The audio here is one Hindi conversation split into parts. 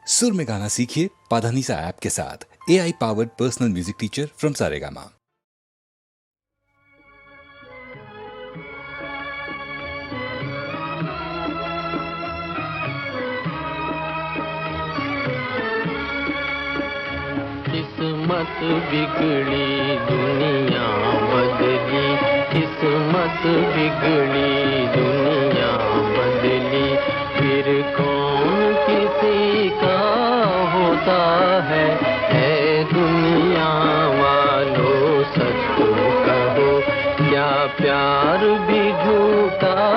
सुर में गाना सीखिए पाधानीसा ऐप के साथ। AI powered personal music teacher from Saregama. किस्मत बिगड़ी दुनिया बदली, किस्मत बिगड़ी दुनिया बदली, फिर कौन किसी का होता है दुनिया वालों सच तो कहो, क्या प्यार भी झूठा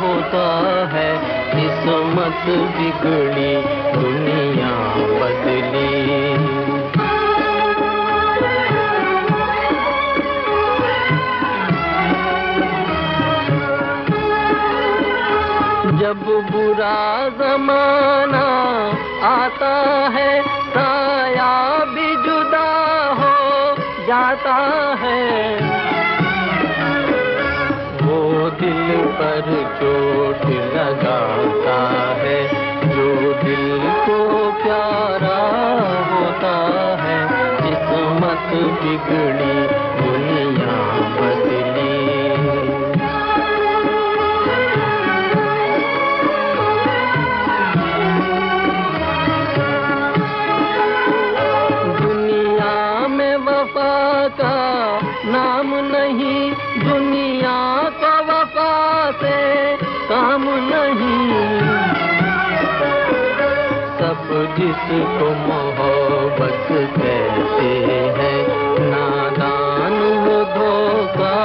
होता है, किस्मत बिगड़ी दुनिया बदली। जब बुरा जमाना आता है, साया भी जुदा हो जाता है, वो दिल पर चोट लगाता है, जो दिल को प्यारा होता है, किस्मत बिगड़ी दुनिया बदली। का नाम नहीं, दुनिया का वफा से काम नहीं, सब जिसको मोहब्बत कहते हैं, नादान वो धोखा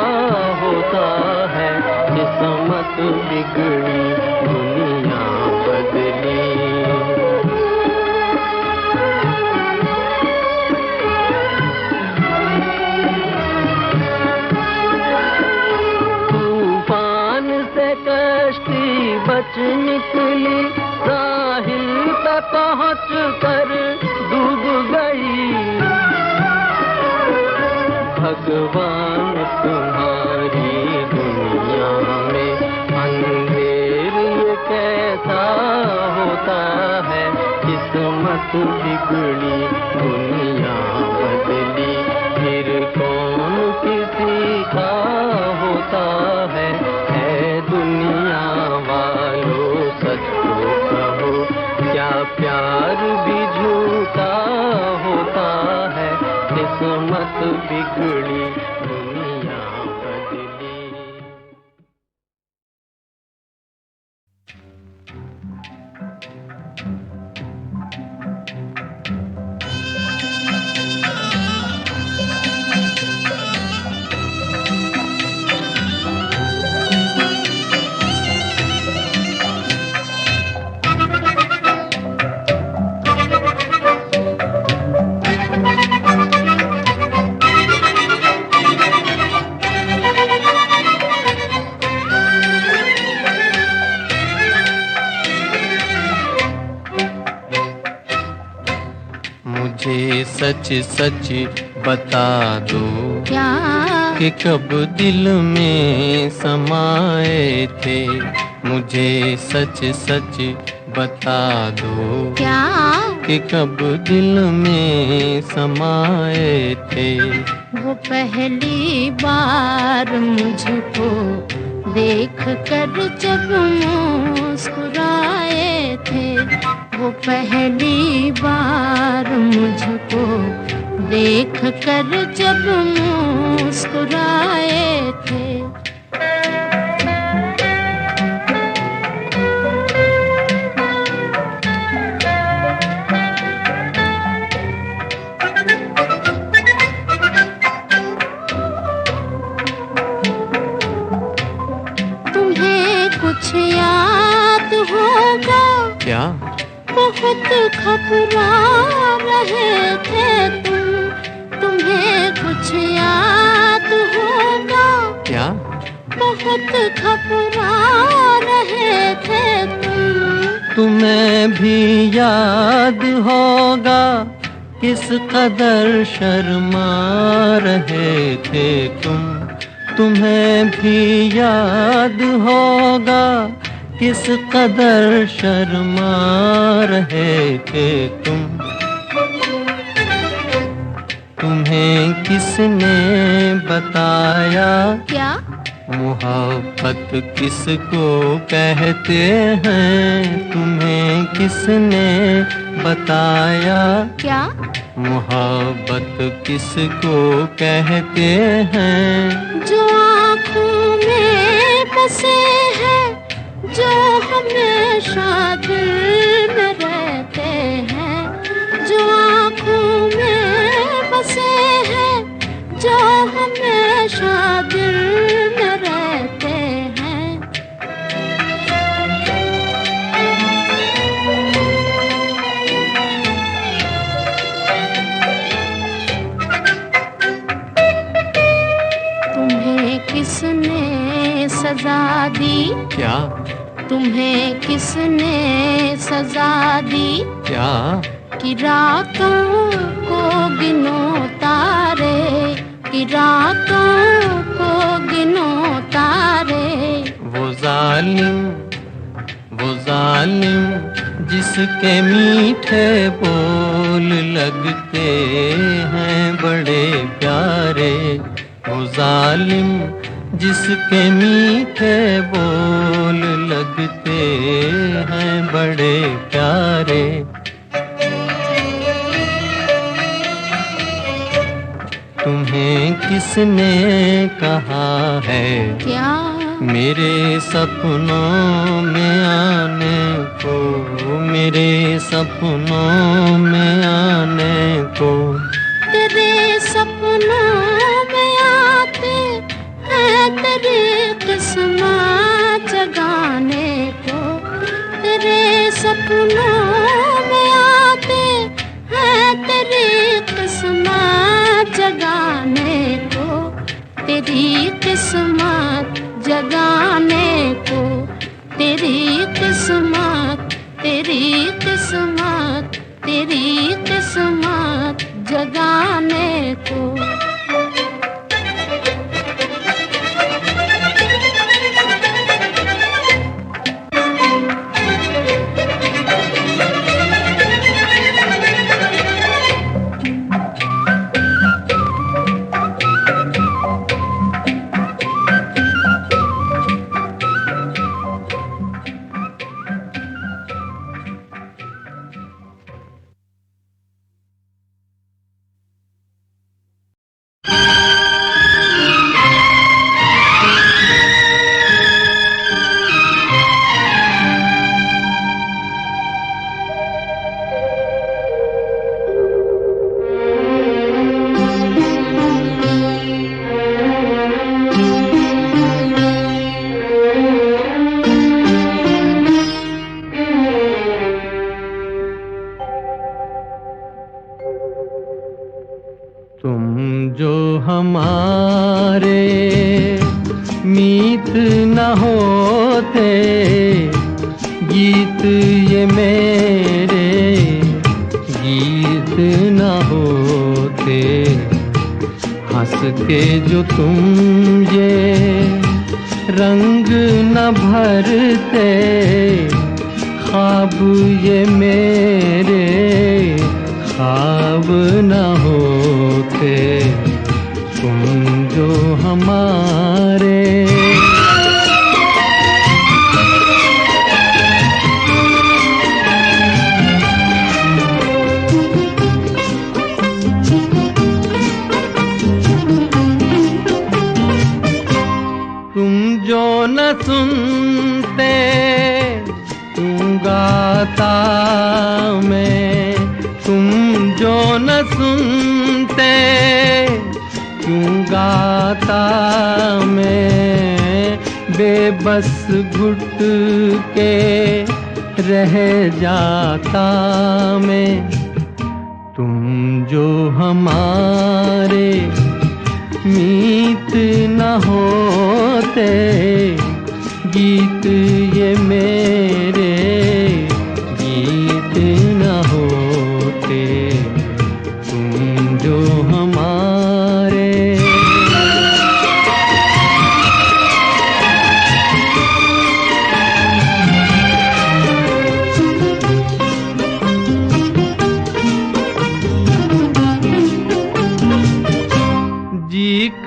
होता है, किस्मत बिगड़ी दुनिया बदली। बच निकली, साहिल पे पहुँच कर डूब गई, भगवान तुम्हारी दुनिया में अंधेर ये कैसा होता है, किस्मत बिगड़ी दुनिया बदली, फिर कौन किसी का होता है दुनिया वालों सच तो कहो, क्या प्यार भी झूठा होता है, किस्मत बिगड़ी दुनिया बदली। मुझे सच सच बता दो क्या कि कब दिल में समाए थे, मुझे सच सच बता दो क्या कि कब दिल में समाए थे, वो पहली बार मुझको देख कर जब मुस्कुराए थे, वो पहली बार मुझको देख कर जब मुस्कुराए थे। तुम्हें कुछ याद होगा क्या? बहुत घबरा रहे थे तुम, तुम्हें कुछ याद होगा क्या? बहुत घबरा रहे थे तुम, तुम्हें भी याद होगा किस कदर शर्मा रहे थे तुम, तुम्हें भी याद होगा किस कदर शर्मा रहे थे तुम। तुम्हें किसने बताया क्या मोहब्बत किसको कहते हैं। तुम्हें किसने बताया क्या मोहब्बत किसको कहते हैं। जो आँखों में बसे हैं, जो हमेशा दिल में रहते हैं। जो आँखों में बसे हैं, जो हमेशा दिल में रहते हैं। तुम्हें किसने सजा दी क्या तुम्हें किसने सजा दी क्या कि रातों को गिनो तारे, कि रातों को गिनो तारे। वो जालिम जिसके मीठे बोल लगते हैं बड़े प्यारे। वो जालिम जिसके मीठे बोल लगते हैं बड़े प्यारे। तुम्हें किसने कहा है क्या मेरे सपनों में आने को, मेरे सपनों में आने को। तेरे सपनों में आते हैं तेरी किस्मत जगाने को। तेरे सपनों में आते हैं तेरी किस्मत जगाने को। तेरी किस्मत जगाने को। तेरी किस्मत, तेरी किस्मत, तेरी किस्मत जगाने को। गीत ये मेरे गीत न होते, हंस के जो तुम ये रंग न भरते, ख्वाब ये मेरे ख्वाब न होते, तुम जो हमारे। तुम जो न सुनते तुम गाता मैं, तुम जो न सुनते क्यों गाता मैं, बेबस घुट के रह जाता मैं। तुम जो हमारे मीत न होते, गीत ये मेरे गीत न होते, तुम जो हमारे।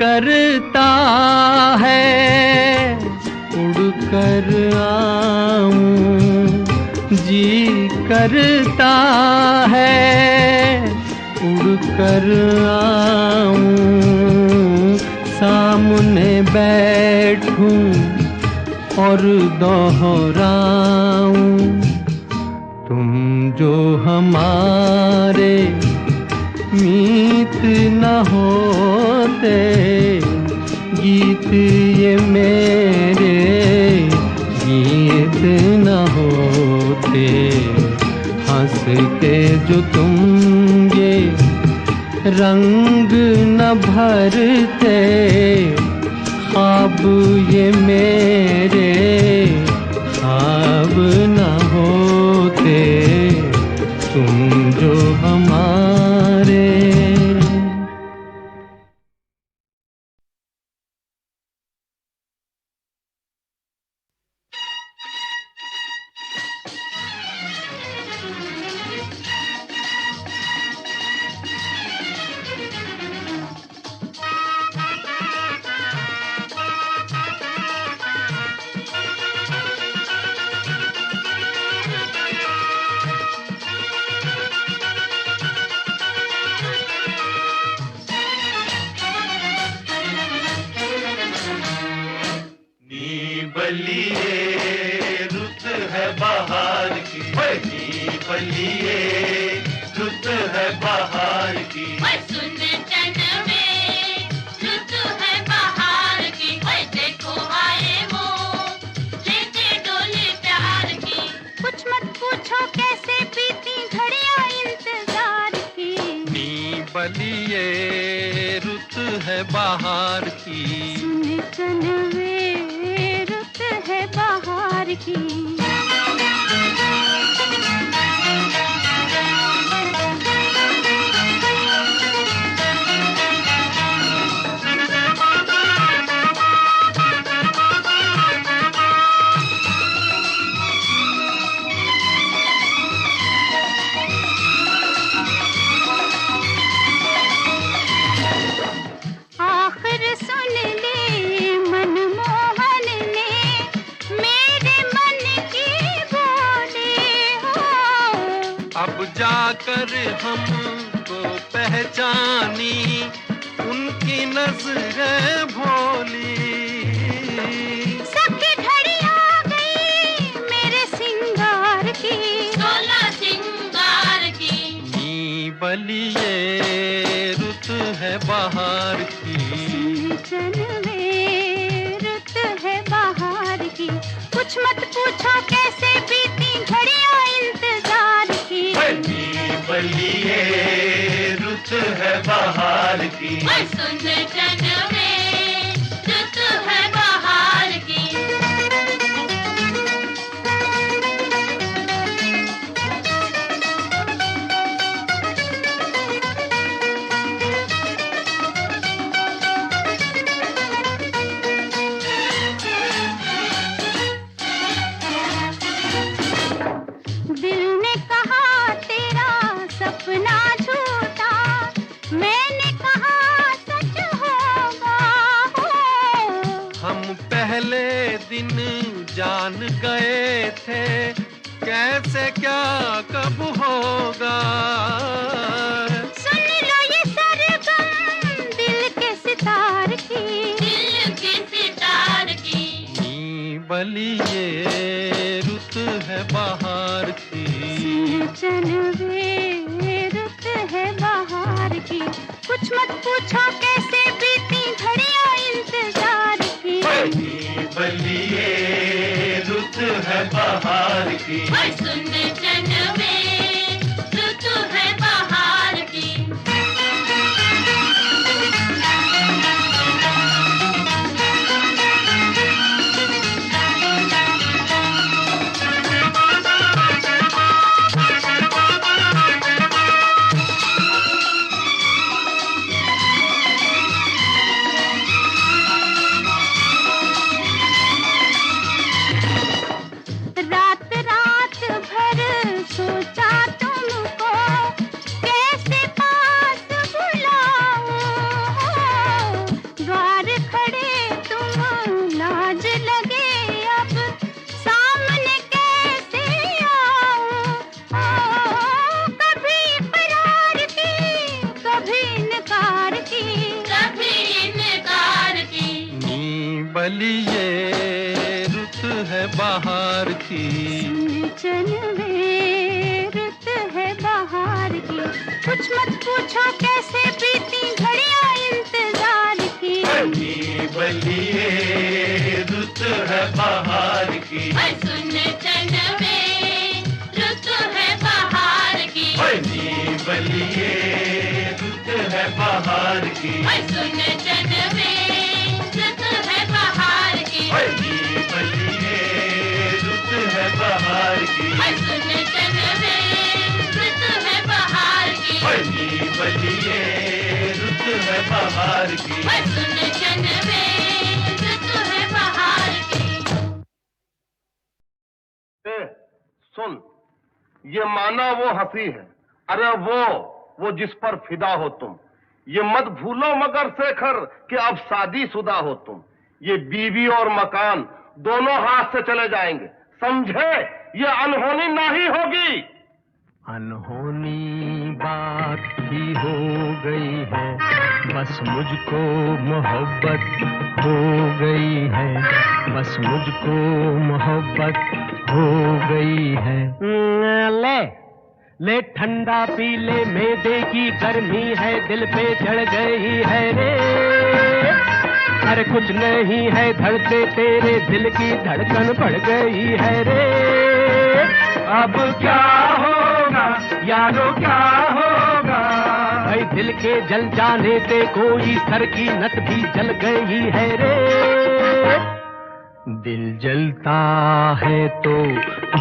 करता है उड़ कर आऊं, जी करता है उड़ कर आऊं, सामने बैठूं और दोहराऊं। तुम जो हमारे मीत न होते, गीत ये मेरे गीत न होते, हंस के जो तुम ये रंग न भरते, ख्वाब ये मेरे ख्वाब न होते, तुम जो हमारे। बलिए रुत है बाहर की, बलिए रुत है बाहर की, सुन चनवे रुत है बाहर की, देखो आए वो लेके डोले प्यार की। कुछ मत पूछो कैसे बीती घड़ियां इंतजार की, नी बलिए रुत है बाहर की, सुन चनवे रुत है बाहर की। आखिर सुन ले मनमोहन ने मेरे मन की बोली हो, अब जाकर हमको पहचानी उनकी नजरें भोली। सबकी घड़ी आ गई मेरे सिंगार की, 16 सिंगार की। नी बलिए रुत है बाहर की, चनवे रुत है बाहर की। कुछ मत पूछो कैसे बीती घड़ियां इंतजार की, बलिए रुत है बाहर की, सुन चनवे रुत है बाहर की। दिल ने कहा तेरा सपना झूठा, मैंने कहा सच होगा हो। हम पहले दिन जान गए थे कैसे क्या कब होगा। सुन लो ये सरगम दिल के सितार की, दिल के सितार की। नी बलिए रुत है बाहर की, चनवे रुत है बाहर की। कुछ मत पूछो कैसे बीती घड़ियां इंतजार की, बलिए रुत है बाहर की, सुन चनवे रुत है बाहर की। रात रात भर सोच बलिए रुत है बाहर की। चनवे रुत है बाहर की, कुछ मत पूछो कैसे बीती घड़ियां इंतजार की। बलिए रुत है बाहर की। सुन चनवे रुत है बाहर की। बलिए रुत है बाहर की। सुन चनवे रुत है बाहर की। बलिए रुत है बाहर की। सुन चनवे रुत है बाहर की। बलिए रुत है बाहर की। सुन चनवे रुत है बाहर की। सुन, ये माना वो हंसी है, अरे वो जिस पर फिदा हो तुम। ये मत भूलो मगर शेखर कि अब शादीशुदा हो तुम। ये बीवी और मकान दोनों हाथ से चले जाएंगे, समझे? ये अनहोनी नहीं होगी। अनहोनी बात ही हो गई है, बस मुझको मोहब्बत हो गई है, बस मुझको मोहब्बत हो गई है। ले ठंडा पी ले, मैदे की गर्मी है दिल पे चढ़ गई है रे। अरे कुछ नहीं है धड़के तेरे दिल की धड़कन बढ़ गई है रे। अब क्या होगा यारो क्या होगा, भाई दिल के जल जाने से कोई सर की नस भी जल गई है रे। दिल जलता है तो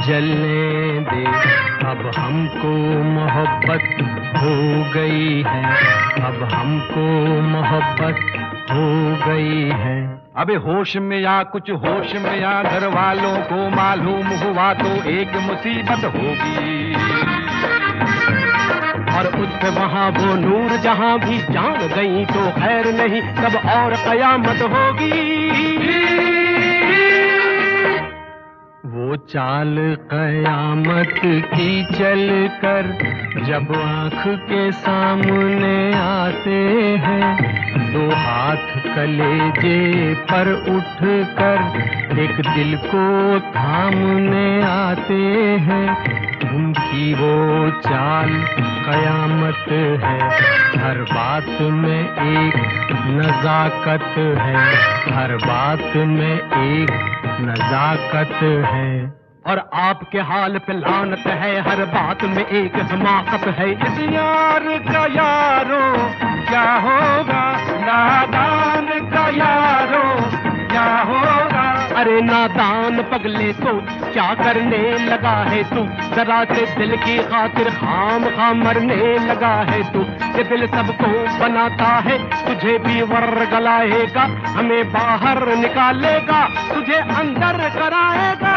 जलने दे, अब हमको मोहब्बत हो गई है, अब हमको मोहब्बत हो गई है। अबे होश में या कुछ होश में या घर वालों को मालूम हुआ तो एक मुसीबत होगी, और उस पे वहाँ वो नूर जहाँ भी जान गई तो खैर नहीं तब और कयामत होगी। वो चाल कयामत की चल कर जब आँख के सामने आते हैं, दो हाथ कलेजे पर उठ कर एक दिल को थामने आते हैं। उनकी वो चाल कयामत है, हर बात में एक नजाकत है, हर बात में एक नजाकत है। और आपके हाल पे लानत है, हर बात में एक हमाकत है। इस यार का यारो क्या होगा, नादान का यारो क्या होगा। अरे नादान पगले तो क्या करने लगा है तू, जरा से दिल की खातिर खाम खाम मरने लगा है तू। ये दिल सबको बनाता है, तुझे भी वर्गलाएगा, हमें बाहर निकालेगा, तुझे अंदर कराएगा।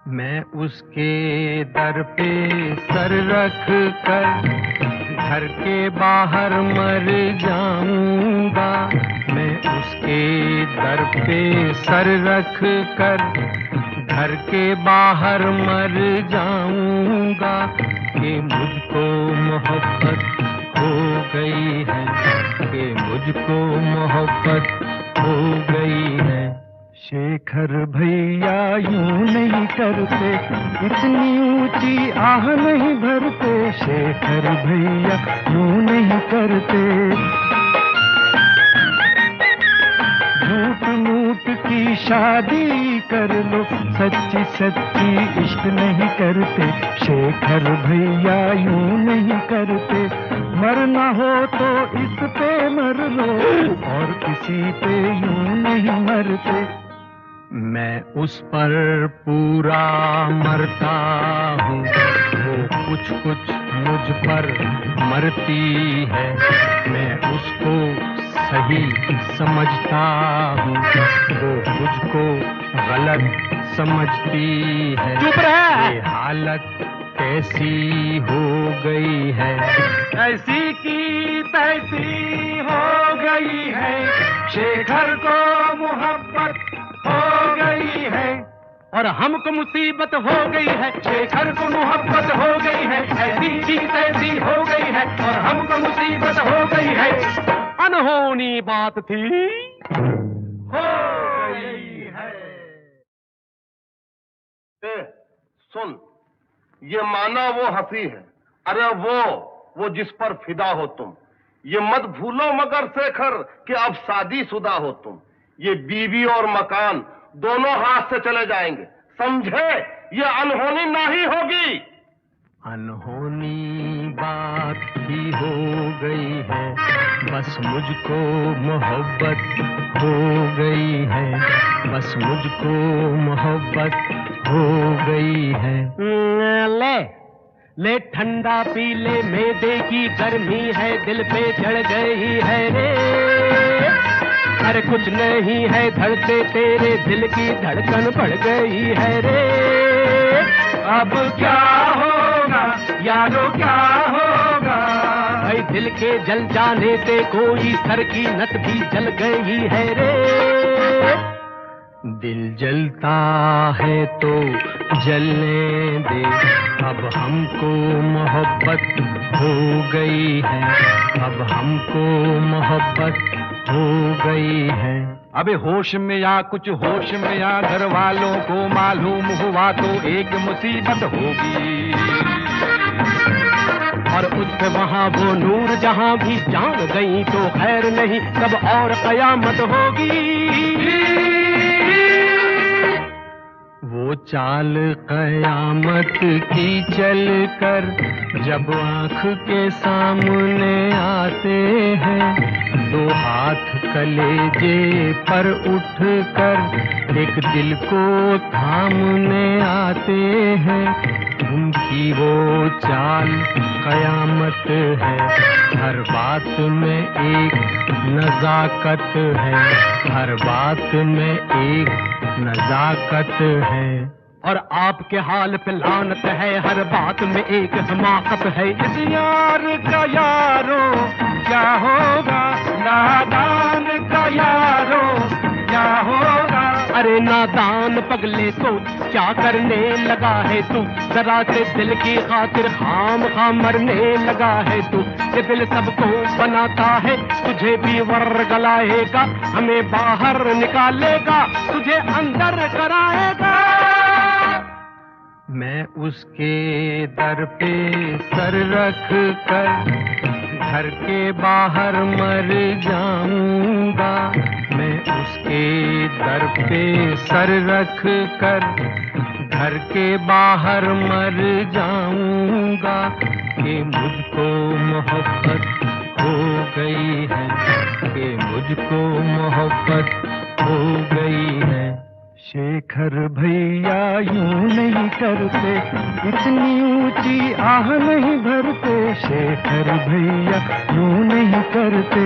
मैं उसके दर पे सर रख कर घर के बाहर मर जाऊंगा, मैं उसके दर पे सर रख कर घर के बाहर मर जाऊंगा, कि मुझको मोहब्बत हो गई है, कि मुझको मोहब्बत हो गई है। शेखर भैया यूं नहीं करते, इतनी ऊंची आह नहीं भरते। शेखर भैया यूं नहीं करते, झूठ मूठ की शादी कर लो, सच्ची सच्ची इश्क नहीं करते। शेखर भैया यूं नहीं करते, मरना हो तो इस पे मर लो, और किसी पे यूं नहीं मरते। मैं उस पर पूरा मरता हूँ, वो कुछ कुछ मुझ पर मरती है, मैं उसको सही समझता हूँ, वो मुझको गलत समझती है। चुप रह! ये हालत कैसी हो गई है, ऐसी की तैसी हो गई है। शेखर को मोहब्बत हो गई है, और हमको मुसीबत हो गई है। शेखर को मोहब्बत हो गई है, ऐसी की तैसी हो गई है, और हमको मुसीबत हो गई है। अनहोनी बात थी। हो गई है। सुन, ये माना वो हंसी है, अरे वो जिस पर फिदा हो तुम। ये मत भूलो मगर शेखर कि अब शादीशुदा हो तुम। ये बीवी और मकान दोनों हाथ से चले जाएंगे, समझे? ये अनहोनी नहीं होगी। अनहोनी बात ही हो गई है, बस मुझको मोहब्बत हो गई है, बस मुझको मोहब्बत हो गई है। ले ठंडा पी ले, मैदे की गर्मी है दिल पे चढ़ गई है रे। अरे कुछ नहीं है धड़के तेरे दिल की धड़कन बढ़ गई है रे। अब क्या होगा यारो क्या होगा, भाई दिल के जल जाने से कोई सर की नस भी जल गई है रे। दिल जलता है तो जलने दे, अब हमको मोहब्बत हो गई है, अब हमको मोहब्बत हो गई है। अबे होश में या कुछ होश में या, घर वालों को मालूम हुआ तो एक मुसीबत होगी। और उस पे वहाँ वो नूर जहाँ भी जान गई तो खैर नहीं, कब और कयामत होगी। वो चाल कयामत की चल कर जब आँख के सामने आते हैं, दो हाथ कलेजे पर उठ कर एक दिल को थामने आते हैं। उनकी वो चाल कयामत है, हर बात में एक नजाकत है, हर बात में एक नजाकत है। और आपके हाल पे लानत है, हर बात में एक हमाकत है। इस यार का यारो क्या होगा, नादान का यारो क्या होगा। अरे नादान पगले सोच क्या करने लगा है तू, जरा से दिल की खातिर खाम खा मरने लगा है तू। ये दिल सबको बनाता है, तुझे भी वर्गलाएगा, हमें बाहर निकालेगा, तुझे अंदर कराएगा। मैं उसके दर पे सर रख कर घर के बाहर मर जाऊंगा, मैं उसके दर पे सर रख कर घर के बाहर मर जाऊंगा कि मुझको मोहब्बत हो गई है, कि मुझको मोहब्बत हो गई है। शेखर भैया यूं नहीं करते, इतनी ऊंची आह नहीं भरते। शेखर भैया यूं नहीं करते,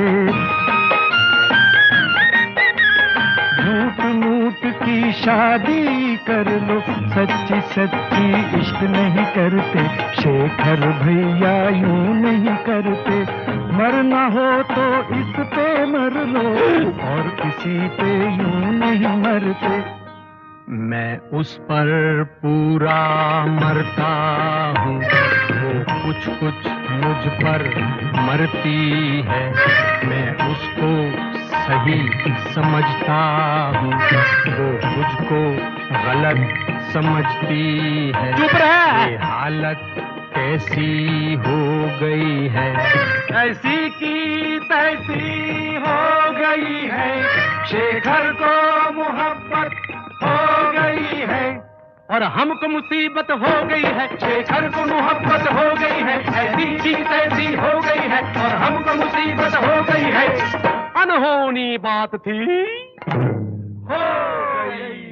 झूठ मूठ की शादी कर लो, सच्ची सच्ची इश्क नहीं करते। शेखर भैया यूं नहीं करते, मरना हो तो इस पे मर लो और किसी पे यूं नहीं मरते। मैं उस पर पूरा मरता हूँ, वो कुछ कुछ मुझ पर मरती है, मैं उसको सही समझता हूँ, वो मुझको गलत समझती है। चुप रह! ये हालत कैसी हो गई है, ऐसी की तैसी हो गई है। शेखर को मोहब्बत हो गई है और हमको मुसीबत हो गई है। शेखर को मोहब्बत हो गई है, ऐसी की तैसी हो गई है और हमको मुसीबत हो गई है। अनहोनी बात थी, हो गई।